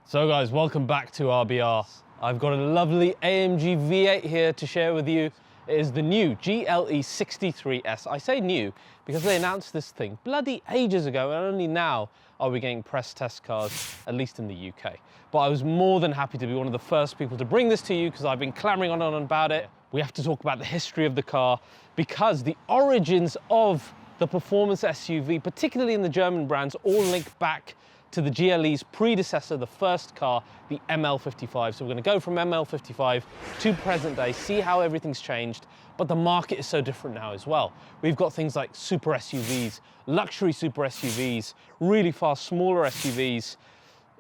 So guys, welcome back to RBR. I've got a lovely AMG V8 here to share with you. It is the new GLE 63S. I say new because they announced this thing bloody ages ago, and only now are we getting press test cars, at least in the UK. But I was more than happy to be one of the first people to bring this to you because I've been clamoring on and on about it. We have to talk about the history of the car because the origins of the performance SUV, particularly in the German brands, all link back to the GLE's predecessor, the first car, the ML55. So we're going to go from ML55 to present day, see how everything's changed, but the market is so different now as well. We've got things like super SUVs, luxury super SUVs, really fast, smaller SUVs.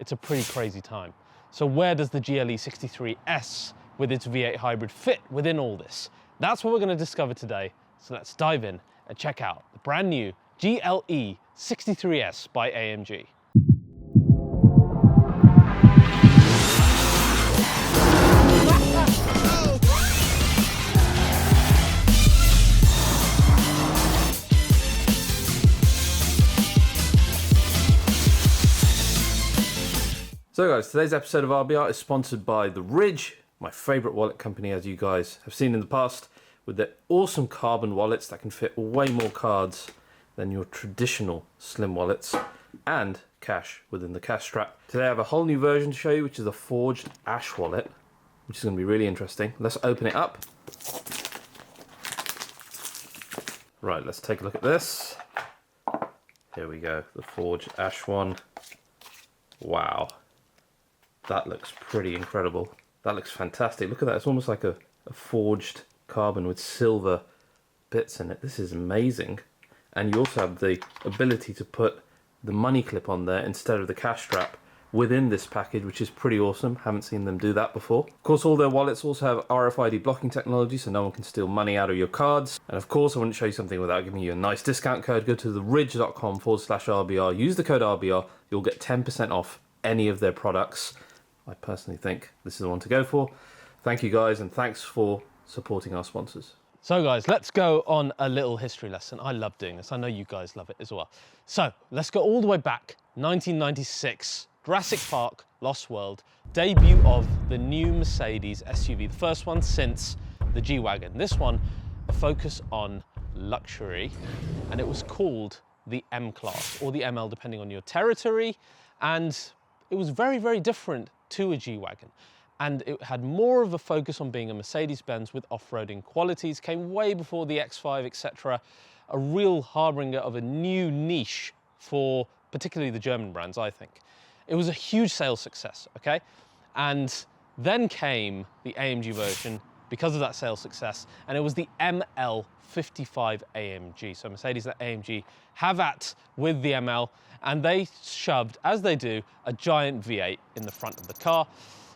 It's a pretty crazy time. So where does the GLE 63S with its V8 hybrid fit within all this? That's what we're going to discover today. So let's dive in and check out the brand new GLE 63S by AMG. So guys, today's episode of RBR is sponsored by The Ridge, my favourite wallet company, as you guys have seen in the past, with their awesome carbon wallets that can fit way more cards than your traditional slim wallets, and cash within the cash strap. Today I have a whole new version to show you, which is a forged ash wallet, which is going to be really interesting. Let's open it up. Right, let's take a look at this. Here we go, the forged ash one. Wow. That looks pretty incredible. That looks fantastic. Look at that. It's almost like a forged carbon with silver bits in it. This is amazing. And you also have the ability to put the money clip on there instead of the cash strap within this package, which is pretty awesome. Haven't seen them do that before. Of course, all their wallets also have RFID blocking technology, so no one can steal money out of your cards. And of course, I wouldn't show you something without giving you a nice discount code. Go to theridge.com/RBR. Use the code RBR. You'll get 10% off any of their products. I personally think this is the one to go for. Thank you guys, and thanks for supporting our sponsors. So guys, let's go on a little history lesson. I love doing this. I know you guys love it as well. So let's go all the way back, 1996, Jurassic Park, Lost World, debut of the new Mercedes SUV, the first one since the G Wagon. This one, a focus on luxury, and it was called the M Class, or the ML, depending on your territory, and it was very, very different to a G Wagon. And it had more of a focus on being a Mercedes-Benz with off-roading qualities, came way before the X5, etc. A real harbinger of a new niche for particularly the German brands, I think. It was a huge sales success, okay? And then came the AMG version because of that sales success, and it was the ML55 AMG. So Mercedes and AMG have at with the ML, and they shoved, as they do, a giant V8 in the front of the car.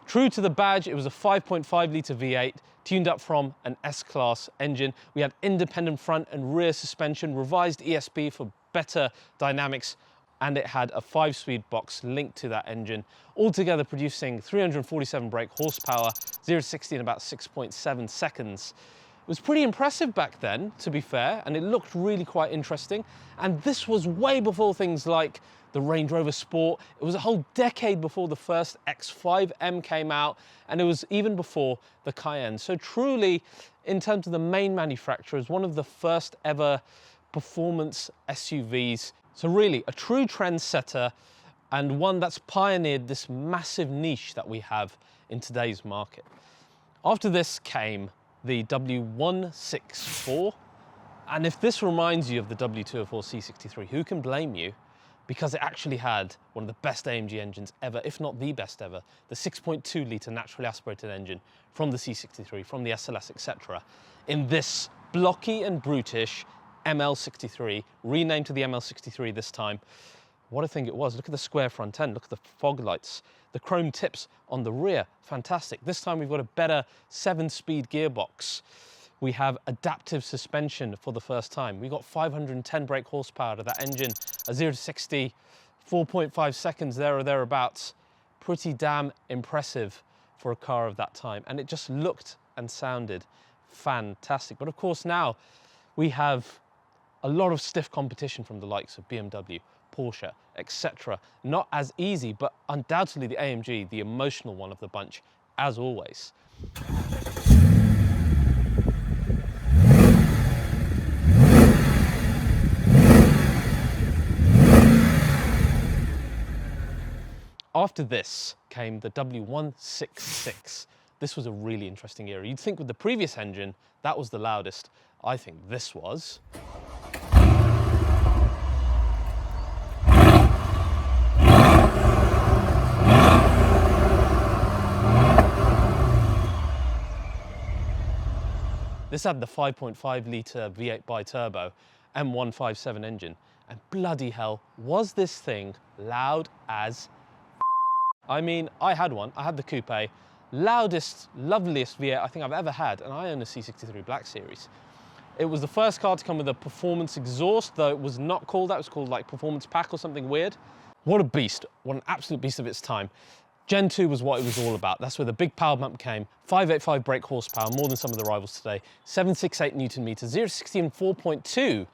True to the badge, it was a 5.5 litre V8, tuned up from an S-Class engine. We had independent front and rear suspension, revised ESP for better dynamics, and it had a 5-speed box linked to that engine, altogether producing 347 brake horsepower, 0 to 60 in about 6.7 seconds. It was pretty impressive back then, to be fair, and it looked really quite interesting. And this was way before things like the Range Rover Sport. It was a whole decade before the first X5M came out, and it was even before the Cayenne. So truly, in terms of the main manufacturers, one of the first ever performance SUVs. So really, a true trendsetter, and one that's pioneered this massive niche that we have in today's market. After this came the W164, and if this reminds you of the W204 C63, who can blame you? Because it actually had one of the best AMG engines ever, if not the best ever, the 6.2 litre naturally aspirated engine from the C63, from the SLS, etc. in this blocky and brutish ML63, renamed to the ML63 this time. What a thing it was. Look at the square front end, look at the fog lights, the chrome tips on the rear, fantastic. This time we've got a better 7-speed gearbox. We have adaptive suspension for the first time. We got 510 brake horsepower to that engine, a 0 to 60, 4.5 seconds there or thereabouts. Pretty damn impressive for a car of that time. And it just looked and sounded fantastic. But of course now we have a lot of stiff competition from the likes of BMW, Porsche, etc. Not as easy, but undoubtedly the AMG, the emotional one of the bunch, as always. After this came the W166. This was a really interesting era. You'd think with the previous engine, that was the loudest. I think this was. This had the 5.5 litre V8 bi-turbo M157 engine, and bloody hell, was this thing loud as I mean, I had one, I had the coupe, loudest, loveliest V8 I think I've ever had, and I own a C63 Black Series. It was the first car to come with a performance exhaust, though it was not called that, it was called like Performance Pack or something weird. What a beast, what an absolute beast of its time. Gen 2 was what it was all about. That's where the big power bump came. 585 brake horsepower, more than some of the rivals today. 768 Newton meters, 0-60 in 4.2,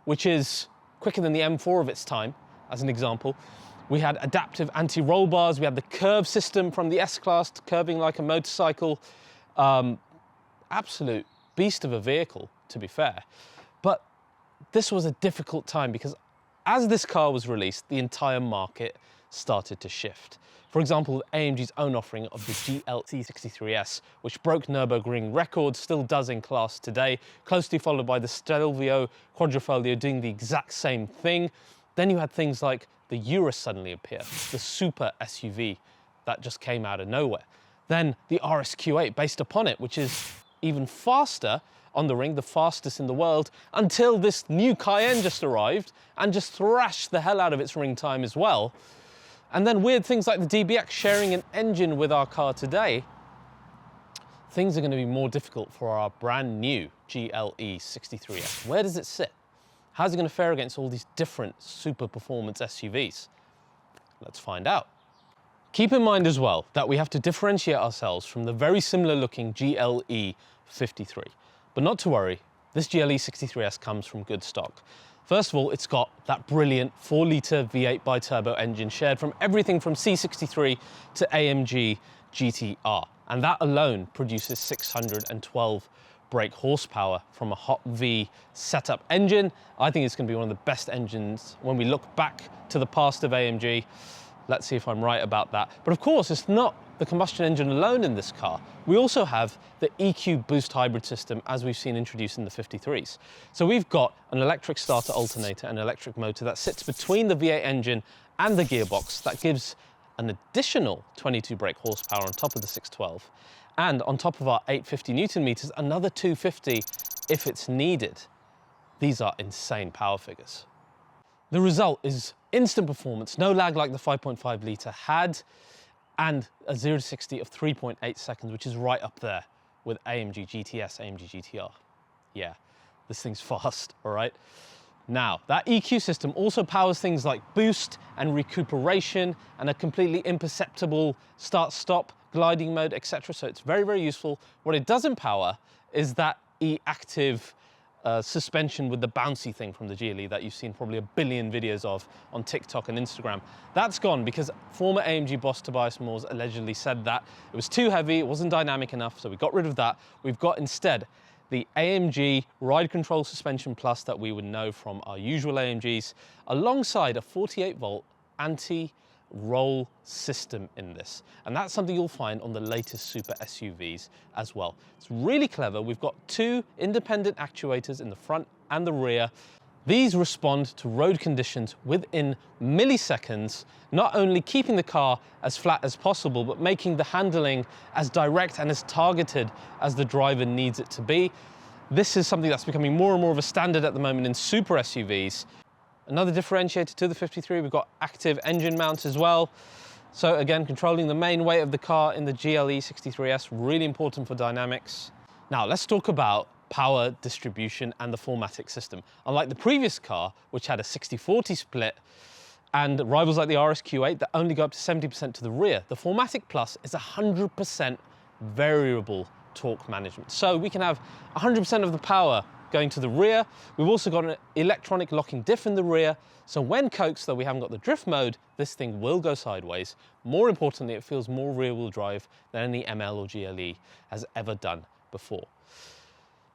which is quicker than the M4 of its time, as an example. We had adaptive anti-roll bars. We had the curve system from the S-Class, curving like a motorcycle. Absolute beast of a vehicle, to be fair. But this was a difficult time because as this car was released, the entire market started to shift. For example, AMG's own offering of the GLE 63S, which broke Nürburgring records, still does in class today, closely followed by the Stelvio Quadrifoglio doing the exact same thing. Then you had things like the Urus suddenly appear, the super SUV that just came out of nowhere. Then the RSQ8 based upon it, which is even faster on the ring, the fastest in the world, until this new Cayenne just arrived and just thrashed the hell out of its ring time as well. And then weird things like the DBX sharing an engine with our car today. Things are going to be more difficult for our brand new GLE 63S. Where does it sit? How's it going to fare against all these different super performance SUVs? Let's find out. Keep in mind as well that we have to differentiate ourselves from the very similar looking GLE 53. But not to worry, this GLE 63S comes from good stock. First of all, it's got that brilliant 4-litre V8 bi-turbo engine shared from everything from C63 to AMG GTR. And that alone produces 612 brake horsepower from a hot V setup engine. I think it's going to be one of the best engines when we look back to the past of AMG. Let's see if I'm right about that. But of course, it's not the combustion engine alone in this car. We also have the EQ boost hybrid system as we've seen introduced in the 53s. So we've got an electric starter alternator and electric motor that sits between the V8 engine and the gearbox that gives an additional 22 brake horsepower on top of the 612. And on top of our 850 Newton meters, another 250 if it's needed. These are insane power figures. The result is instant performance, no lag like the 5.5 litre had, and a 0-60 of 3.8 seconds, which is right up there with AMG GTS, AMG GTR. Yeah, this thing's fast, all right? Now, that EQ system also powers things like boost and recuperation and a completely imperceptible start-stop, gliding mode, etc. So it's very, very useful. What it doesn't power is that e-active suspension with the bouncy thing from the GLE that you've seen probably a billion videos of on TikTok and Instagram. That's gone because former AMG boss Tobias Moores allegedly said that it was too heavy, it wasn't dynamic enough, so we got rid of that. We've got instead the AMG Ride Control Suspension Plus that we would know from our usual AMGs, alongside a 48-volt anti-roll system in this. And that's something you'll find on the latest super SUVs as well. It's really clever. We've got two independent actuators in the front and the rear. These respond to road conditions within milliseconds, not only keeping the car as flat as possible, but making the handling as direct and as targeted as the driver needs it to be. This is something that's becoming more and more of a standard at the moment in super SUVs. Another differentiator to the 53, we've got active engine mounts as well. So again, controlling the main weight of the car in the GLE 63S, really important for dynamics. Now let's talk about power distribution and the 4MATIC system. Unlike the previous car, which had a 60-40 split, and rivals like the RSQ8 that only go up to 70% to the rear, the 4MATIC Plus is 100% variable torque management. So we can have 100% of the power Going to the rear, we've also got an electronic locking diff in the rear, so when coaxed, though we haven't got the drift mode, this thing will go sideways. More importantly, it feels more rear-wheel drive than any ML or GLE has ever done before.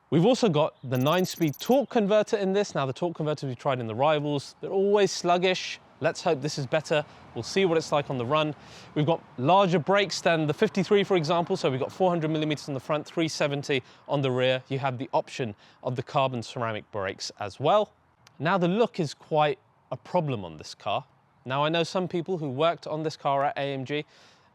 We've also got the 9-speed torque converter in this. Now, the torque converters we've tried in the rivals, they're always sluggish. Let's hope this is better. We'll see what it's like on the run. We've got larger brakes than the 53, for example. So we've got 400 millimeters on the front, 370 on the rear. You have the option of the carbon ceramic brakes as well. Now, the look is quite a problem on this car. Now, I know some people who worked on this car at AMG,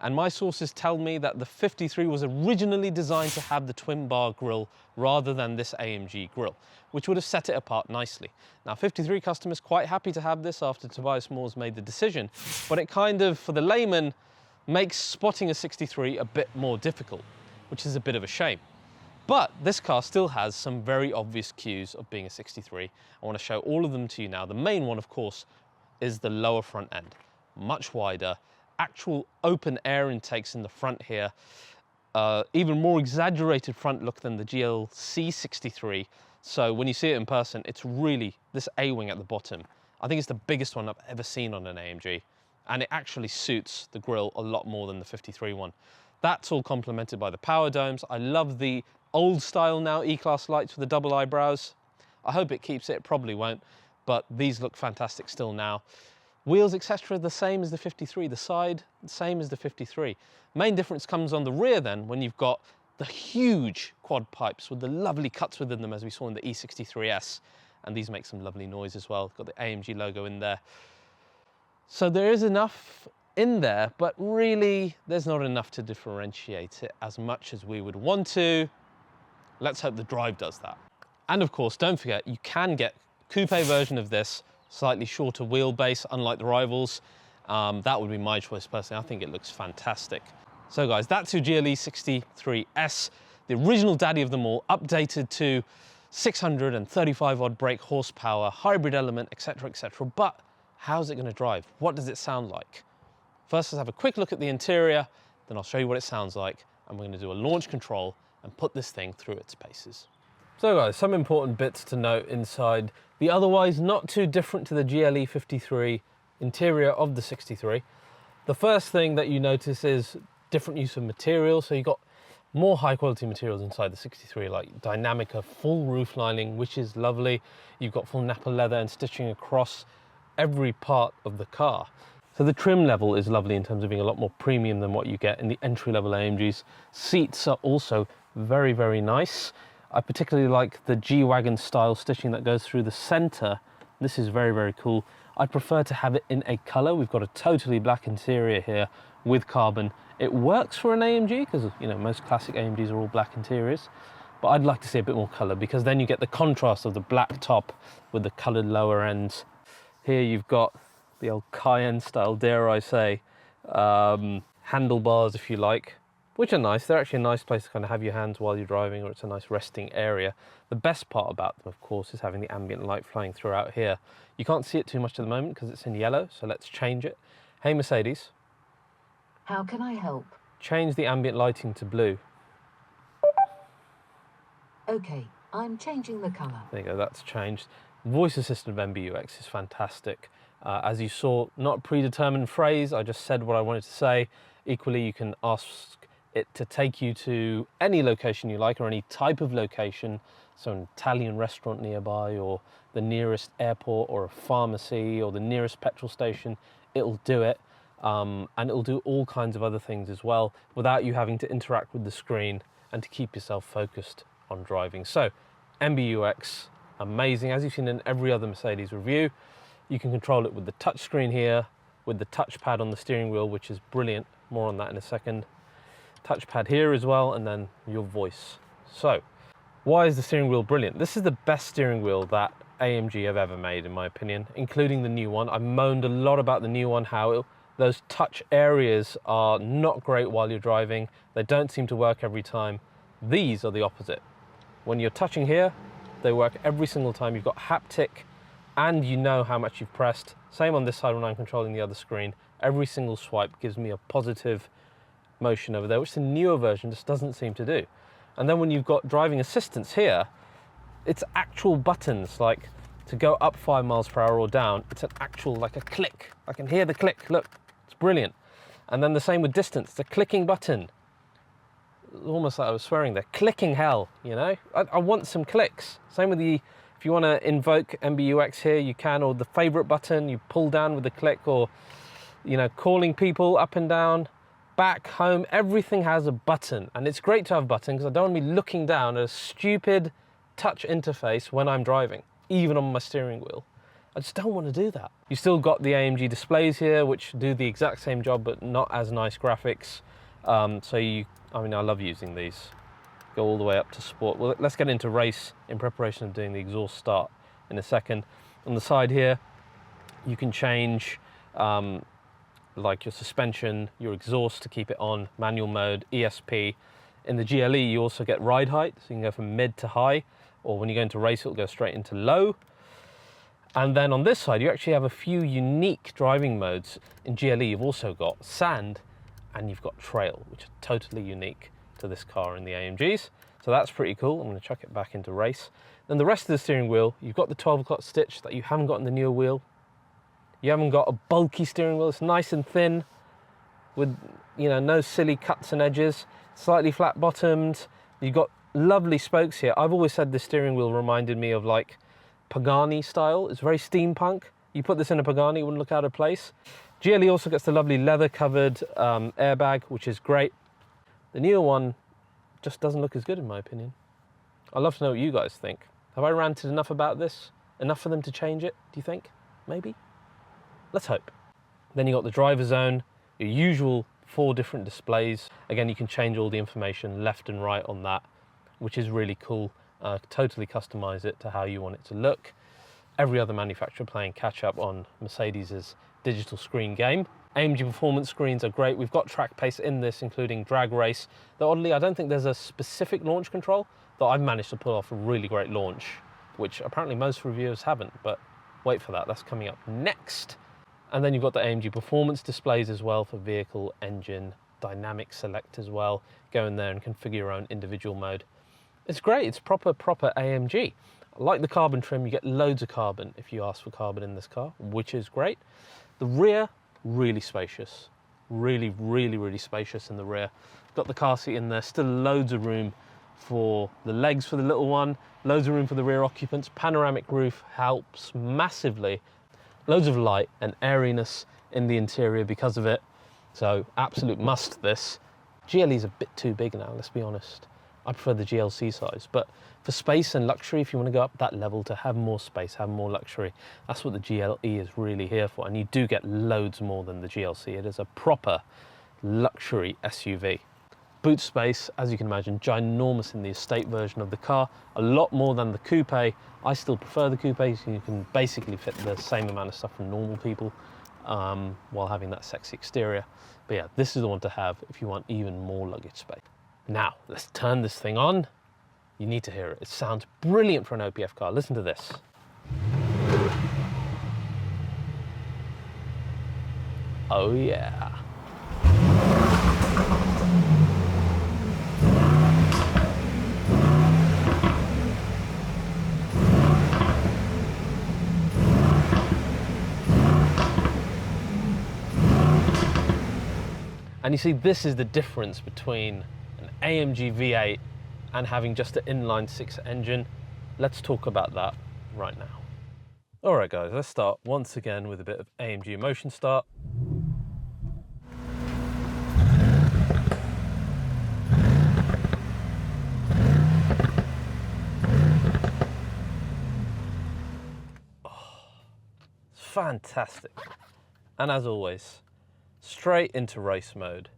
and my sources tell me that the 53 was originally designed to have the twin bar grille rather than this AMG grille, which would have set it apart nicely. Now, 53 customers quite happy to have this after Tobias Moore's made the decision, but it kind of, for the layman, makes spotting a 63 a bit more difficult, which is a bit of a shame. But this car still has some very obvious cues of being a 63. I want to show all of them to you now. The main one, of course, is the lower front end, much wider, actual open air intakes in the front here, even more exaggerated front look than the GLC 63. So when you see it in person, it's really this A-wing at the bottom. I think it's the biggest one I've ever seen on an AMG, and it actually suits the grille a lot more than the 53 one. That's all complemented by the power domes. I love the old style now E-Class lights with the double eyebrows. I hope it keeps it, it probably won't, but these look fantastic still now. Wheels, etc., the same as the 53. The side, the same as the 53. Main difference comes on the rear then, when you've got the huge quad pipes with the lovely cuts within them, as we saw in the E63S. And these make some lovely noise as well. Got the AMG logo in there. So there is enough in there, but really there's not enough to differentiate it as much as we would want to. Let's hope the drive does that. And of course, don't forget, you can get a coupe version of this, slightly shorter wheelbase, unlike the rivals. That would be my choice personally. I think it looks fantastic. So guys, that's your GLE 63S, the original daddy of them all, updated to 635 odd brake horsepower, hybrid element, etc., etc. But how's it going to drive? What does it sound like? First, let's have a quick look at the interior, then I'll show you what it sounds like, and we're going to do a launch control and put this thing through its paces. So guys, some important bits to note inside the otherwise not too different to the GLE 53 interior of the 63. The first thing that you notice is different use of material. So you've got more high quality materials inside the 63, like Dynamica full roof lining, which is lovely. You've got full Napa leather and stitching across every part of the car. So the trim level is lovely in terms of being a lot more premium than what you get in the entry-level AMGs. Seats are also very, very nice. I particularly like the G Wagon style stitching that goes through the center. This is very, very cool. I'd prefer to have it in a color. We've got a totally black interior here with carbon. It works for an AMG because, you know, most classic AMGs are all black interiors, but I'd like to see a bit more color because then you get the contrast of the black top with the colored lower ends. Here you've got the old Cayenne style, dare I say, handlebars, if you like, which are nice. They're actually a nice place to kind of have your hands while you're driving, or it's a nice resting area. The best part about them, of course, is having the ambient light flowing throughout here. You can't see it too much at the moment because it's in yellow, so let's change it. Hey, Mercedes. How can I help? Change the ambient lighting to blue. Okay, I'm changing the colour. There you go, that's changed. Voice assistant of MBUX is fantastic. As you saw, not a predetermined phrase, I just said what I wanted to say. Equally, you can ask it to take you to any location you like, or any type of location, so an Italian restaurant nearby, or the nearest airport, or a pharmacy, or the nearest petrol station. It'll do it, and it'll do all kinds of other things as well, without you having to interact with the screen and to keep yourself focused on driving. So, MBUX, amazing. As you've seen in every other Mercedes review, you can control it with the touch screen here, with the touchpad on the steering wheel, which is brilliant. More on that in a second. Touchpad here as well, and then your voice. So, why is the steering wheel brilliant? This is the best steering wheel that AMG have ever made, in my opinion, including the new one. I moaned a lot about the new one, how those touch areas are not great while you're driving. They don't seem to work every time. These are the opposite. When you're touching here, they work every single time. You've got haptic, and you know how much you've pressed. Same on this side when I'm controlling the other screen. Every single swipe gives me a positive motion over there, which the newer version just doesn't seem to do. And then when you've got driving assistance here, it's actual buttons, like to go up 5 miles per hour or down, it's an actual, like a click. I can hear the click, look, it's brilliant. And then the same with distance, it's a clicking button. Almost like I was swearing there, clicking hell, you know? I want some clicks. Same with the, if you want to invoke MBUX here, you can, or the favorite button, you pull down with a click, or, you know, calling people up and down, back, home, everything has a button. And it's great to have a button because I don't want to be looking down at a stupid touch interface when I'm driving, even on my steering wheel. I just don't want to do that. You still got the AMG displays here, which do the exact same job, but not as nice graphics. I mean, I love using these. Go all the way up to sport. Well, let's get into race in preparation of doing the exhaust start in a second. On the side here, you can change like your suspension, your exhaust to keep it on, manual mode, ESP. In the GLE, you also get ride height, so you can go from mid to high, or when you go into race, it'll go straight into low. And then on this side, you actually have a few unique driving modes. In GLE, you've also got sand, and you've got trail, which are totally unique to this car in the AMGs. So that's pretty cool. I'm gonna chuck it back into race. Then the rest of the steering wheel, you've got the 12 o'clock stitch that you haven't got in the newer wheel. You haven't got a bulky steering wheel. It's nice and thin with, you know, no silly cuts and edges, slightly flat bottomed. You've got lovely spokes here. I've always said the steering wheel reminded me of like Pagani style. It's very steampunk. You put this in a Pagani, it wouldn't look out of place. GLE also gets the lovely leather covered airbag, which is great. The newer one just doesn't look as good in my opinion. I'd love to know what you guys think. Have I ranted enough about this? Enough for them to change it, do you think? Maybe? Let's hope. Then you got the driver zone, your usual 4 different displays. Again, you can change all the information left and right on that, which is really cool. Totally customize it to how you want it to look. Every other manufacturer playing catch up on Mercedes's digital screen game. AMG performance screens are great. We've got track pace in this, including drag race. Though oddly, I don't think there's a specific launch control, though I've managed to pull off a really great launch, which apparently most reviewers haven't, but wait for that, that's coming up next. And then you've got the AMG performance displays as well for vehicle, engine, dynamic select as well. Go in there and configure your own individual mode. It's great, it's proper AMG. Like the carbon trim, you get loads of carbon if you ask for carbon in this car, which is great. The rear, really spacious. Really spacious in the rear. Got the car seat in there, still loads of room for the legs for the little one, loads of room for the rear occupants. Panoramic roof helps massively. Loads of light and airiness in the interior because of it. So absolute must this. GLE's a bit too big now, let's be honest. I prefer the GLC size, but for space and luxury, if you want to go up that level to have more space, have more luxury, that's what the GLE is really here for. And you do get loads more than the GLC. It is a proper luxury SUV. Boot space, as you can imagine, ginormous in the estate version of the car, a lot more than the coupe. I still prefer the coupe, so you can basically fit the same amount of stuff from normal people while having that sexy exterior. But yeah, this is the one to have if you want even more luggage space. Now, let's turn this thing on. You need to hear it. It sounds brilliant for an OPF car. Listen to this. Oh yeah. And you see, this is the difference between an AMG V8 and having just an inline-6 engine. Let's talk about that right now. All right, guys, let's start once again with a bit of AMG motion start. Oh, it's fantastic. And as always, straight into race mode.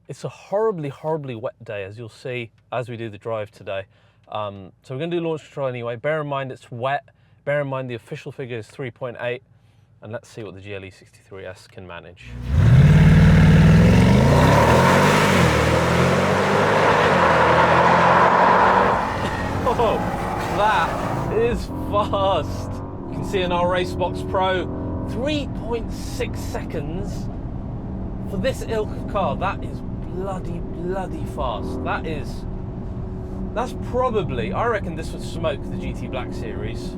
It's a horribly wet day, as you'll see as we do the drive today. So we're going to do launch control anyway. Bear in mind it's wet. Bear in mind the official figure is 3.8. And let's see what the GLE 63S can manage. Oh, that is fast. You can see in our Racebox Pro, 3.6 seconds. For this ilk of car, that is bloody fast. That is That's probably, I reckon this would smoke the GT Black series.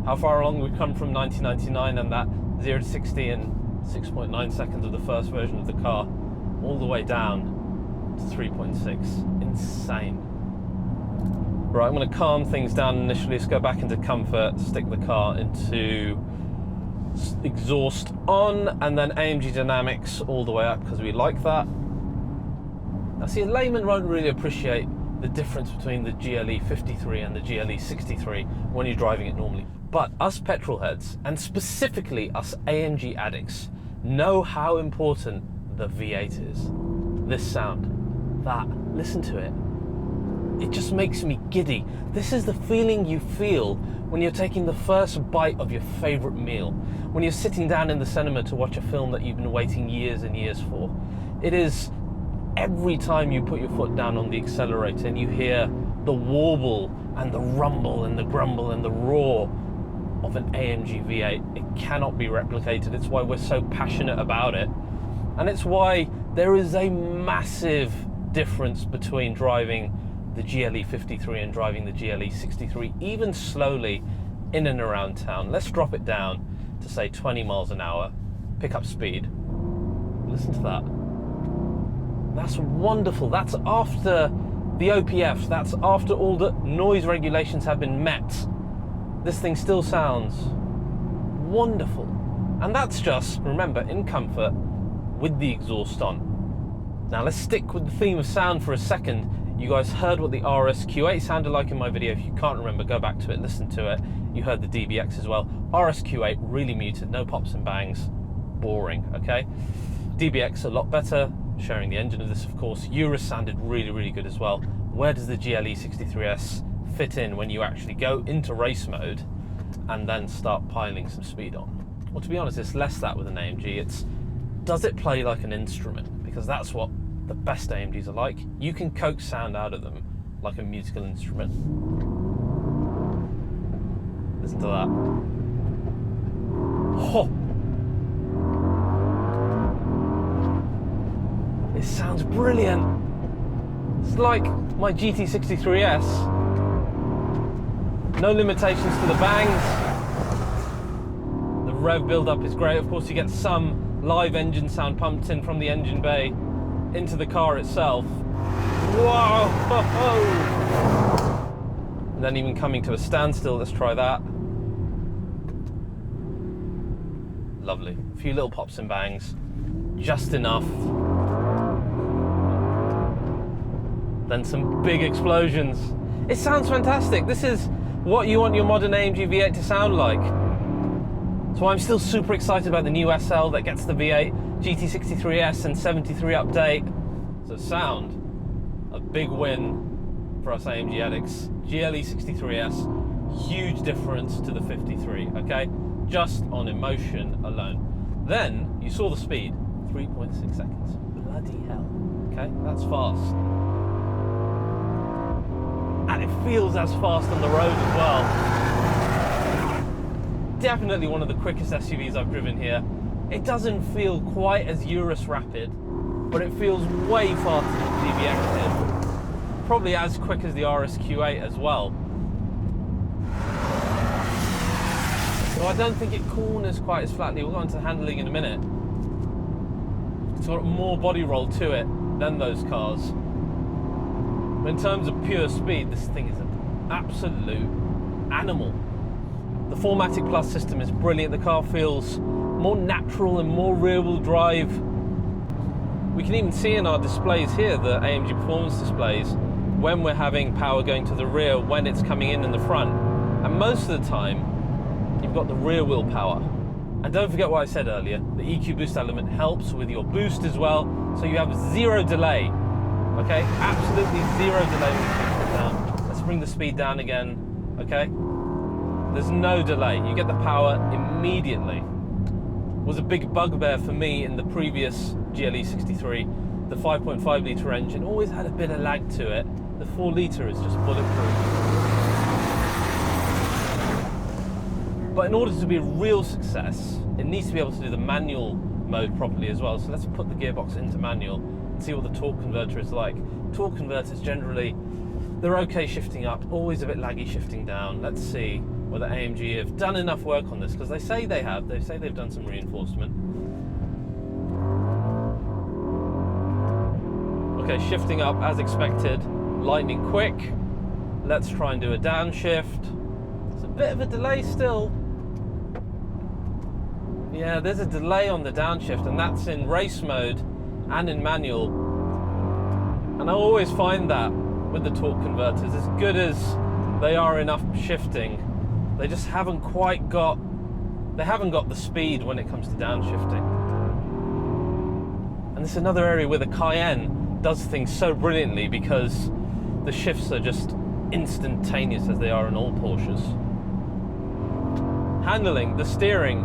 How far along we've come from 1999 and that 0 to 60 in 6.9 seconds of the first version of the car, all the way down to 3.6. Insane. Right, I'm going to calm things down initially. Let's go back into comfort, stick the car into exhaust on, and then AMG dynamics all the way up because we like that. Now see, a layman won't really appreciate the difference between the GLE 53 and the GLE 63 when you're driving it normally. But us petrol heads, and specifically us AMG addicts, know how important the V8 is. This sound, that, listen to it. It just makes me giddy. This is the feeling you feel when you're taking the first bite of your favorite meal, when you're sitting down in the cinema to watch a film that you've been waiting years and years for. It is every time you put your foot down on the accelerator and you hear the warble and the rumble and the grumble and the roar of an AMG V8. It cannot be replicated. It's why we're so passionate about it. And it's why there is a massive difference between driving the GLE 53 and driving the GLE 63, even slowly in and around town. Let's drop it down to say 20 miles an hour, pick up speed. Listen to that. That's wonderful. That's after the OPF, that's after all the noise regulations have been met. This thing still sounds wonderful. And that's just, remember, in comfort with the exhaust on. Now let's stick with the theme of sound for a second. You guys heard what the RSQ8 sounded like in my video. If you can't remember, go back to it, listen to it. You heard the DBX as well. RSQ8, really muted, no pops and bangs, boring, okay? DBX a lot better, sharing the engine of this, of course. Urus sounded really, really good as well. Where does the GLE 63S fit in when you actually go into race mode and then start piling some speed on? Well, to be honest, it's less that with an AMG. It's, does it play like an instrument? Because that's what the best AMGs are like. You can coax sound out of them like a musical instrument. Listen to that. Oh! It sounds brilliant. It's like my GT63S. No limitations to the bangs. The rev build-up is great. Of course, you get some live engine sound pumped in from the engine bay into the car itself. Wow! And then even coming to a standstill, let's try that. Lovely. A few little pops and bangs, just enough. Then some big explosions. It sounds fantastic. This is what you want your modern AMG V8 to sound like. So I'm still super excited about the new SL that gets the V8, GT63S and 73 update. So sound, a big win for us AMG addicts. GLE 63S, huge difference to the 53, okay? Just on emotion alone. Then you saw the speed, 3.6 seconds. Bloody hell, okay? That's fast. And it feels as fast on the road as well. Definitely one of the quickest SUVs I've driven here. It doesn't feel quite as Urus rapid, but it feels way faster than the DBX did. Probably as quick as the RSQ8 as well. So I don't think it corners quite as flatly. We'll go into handling in a minute. It's got more body roll to it than those cars. But in terms of pure speed, this thing is an absolute animal. The 4MATIC Plus system is brilliant. The car feels more natural and more rear-wheel drive. We can even see in our displays here, the AMG performance displays, when we're having power going to the rear, when it's coming in the front. And most of the time, you've got the rear wheel power. And don't forget what I said earlier, the EQ boost element helps with your boost as well, so you have zero delay. Okay, absolutely zero delay when you take it down. Let's bring the speed down again, okay? There's no delay, you get the power immediately. It was a big bugbear for me in the previous GLE 63. The 5.5 litre engine always had a bit of lag to it. The 4 litre is just bulletproof. But in order to be a real success, it needs to be able to do the manual mode properly as well. So let's put the gearbox into manual and see what the torque converter is like. Torque converters generally They're okay shifting up, always a bit laggy shifting down. Let's see whether AMG have done enough work on this, because they say they have. They say they've done some reinforcement. Okay, shifting up as expected, lightning quick. Let's try and do a downshift. It's a bit of a delay still. Yeah, there's a delay on the downshift, and that's in race mode and in manual. And I always find that with the torque converters, as good as they are enough shifting, they just haven't quite got, they haven't got the speed when it comes to downshifting. And this is another area where the Cayenne does things so brilliantly, because the shifts are just instantaneous as they are in all Porsches. Handling, the steering,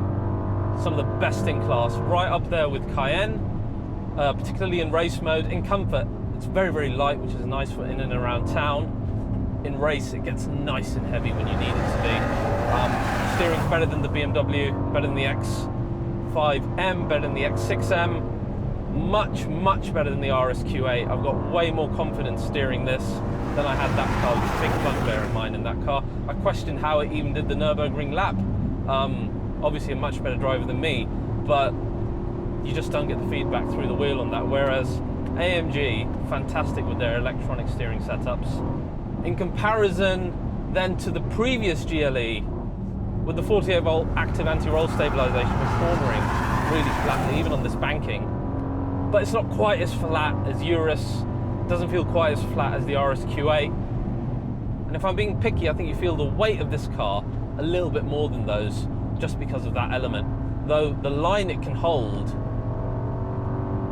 some of the best in class, right up there with Cayenne, particularly in race mode. In comfort, it's very, very light, which is nice for in and around town. In race, it gets nice and heavy when you need it to be. Steering's better than the BMW, better than the X5M, better than the X6M, much, much better than the RSQ8. I've got way more confidence steering this than I had that car, with a big bugbear of mine in that car. I questioned how it even did the Nürburgring lap. Obviously a much better driver than me, but you just don't get the feedback through the wheel on that, whereas AMG, fantastic with their electronic steering setups. In comparison then to the previous GLE, with the 48-volt active anti-roll stabilisation, performing really flatly, even on this banking. But it's not quite as flat as Urus, doesn't feel quite as flat as the RSQ8. And if I'm being picky, I think you feel the weight of this car a little bit more than those, just because of that element. Though the line it can hold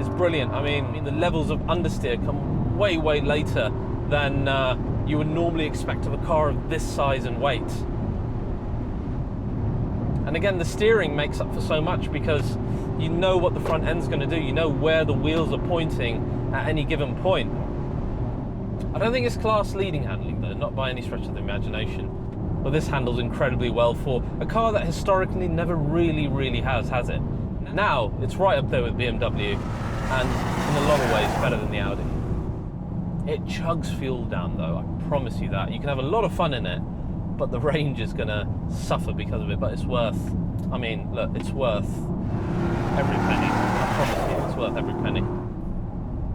is brilliant. I mean, the levels of understeer come way, way later than you would normally expect of a car of this size and weight. And again, the steering makes up for so much, because you know what the front end's going to do. You know where the wheels are pointing at any given point. I don't think it's class leading handling though, not by any stretch of the imagination. But this handles incredibly well for a car that historically never really has it? Now, it's right up there with BMW, and in a lot of ways better than the Audi. It chugs fuel down though, I promise you that. You can have a lot of fun in it, but the range is gonna suffer because of it, but it's worth, I mean, look, it's worth every penny. I promise you, it's worth every penny.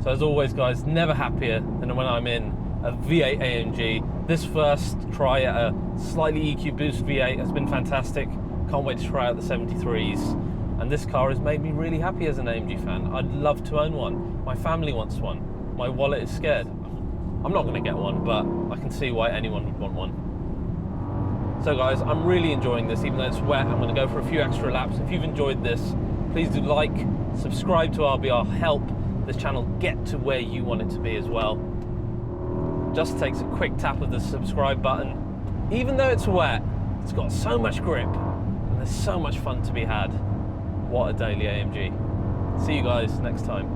So as always guys, never happier than when I'm in a V8 AMG. This first try at a slightly EQ boost V8 has been fantastic. Can't wait to try out the 73s. And this car has made me really happy as an AMG fan. I'd love to own one. My family wants one. My wallet is scared. I'm not gonna get one, but I can see why anyone would want one. So guys, I'm really enjoying this, even though it's wet. I'm gonna go for a few extra laps. If you've enjoyed this, please do like, subscribe to RBR, help this channel get to where you want it to be as well. Just takes a quick tap of the subscribe button. Even though it's wet, it's got so much grip, and there's so much fun to be had. What a daily AMG. See you guys next time.